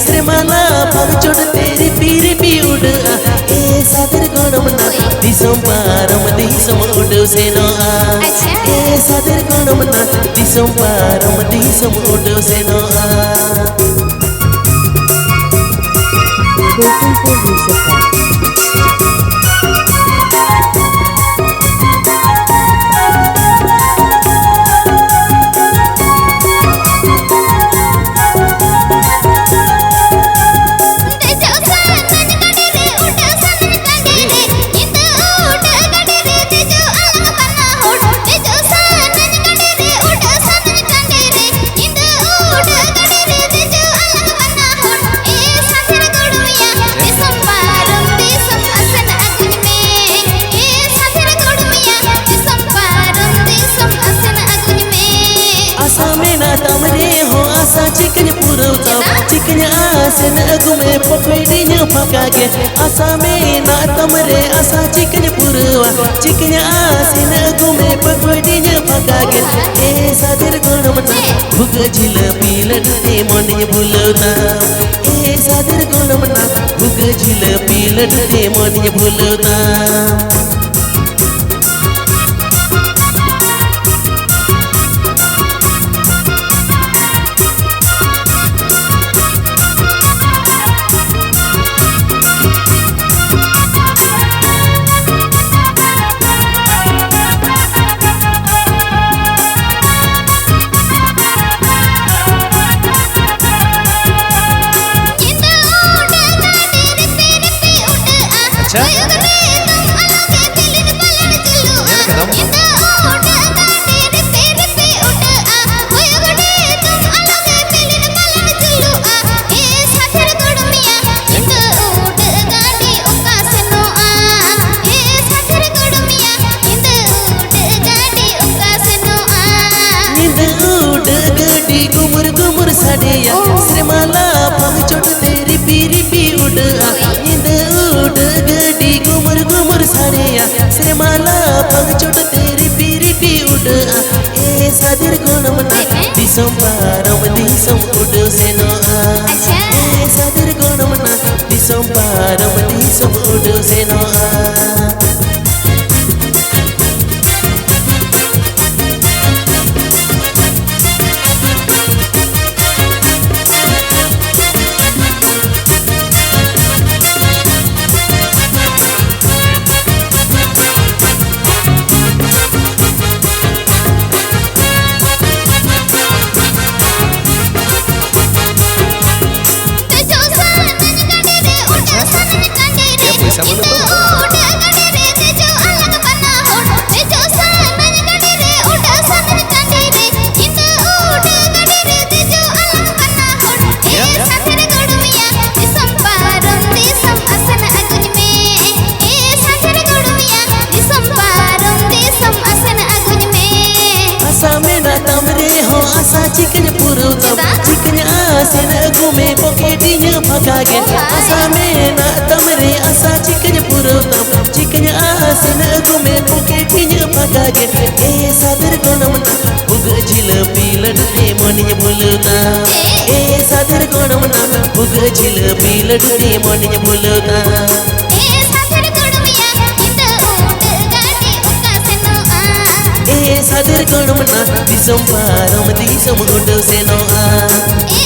श्रीमाला पगचोड़ तेरी पीरी पी उड़ ए सादर कोणमना दिसम पारम दिसम उड़ सेनो ए सादर कोणमना दिसम पारम दिसम उड़ सेनो चिकन आसन अगुमे पकड़िया पकागे आसा में ना तमरे आसा चिकन पुरवा चिकन आसन अगुमे पकड़िया पकागे ए सादर कोणमना भुग झिल पीलटे मन भूलता ए सादर कोणमना भुग झिल पीलटे मन भूलता श्रीमाला पगचोड़ तेरी पीरी पी उड़ इंद उड़ गडी घुमुर घुमुर साड़िया श्रीमाला पगचोड़ तेरी पीरी पी उड़ ए सादर कोणमना दिसम पारम दिसम उड़ सेनो ए सादर कोणमना दिसम पारम दिसम उड़ सेनो चिकन पुरुतम चिकन आसन घूमे पकेटिया पकागे आसा में ना तमरे आसा चिकन पुरुतम चिकन आसन घूमे पकेटिया पकागे ए सादर कोणमना भुग झिल पीलटे मन भूलता ए सादर कोणमना भुग झिल पीलटे मन भूलता सादर कोणमना दिसम पारम दिसम उड़ सेनो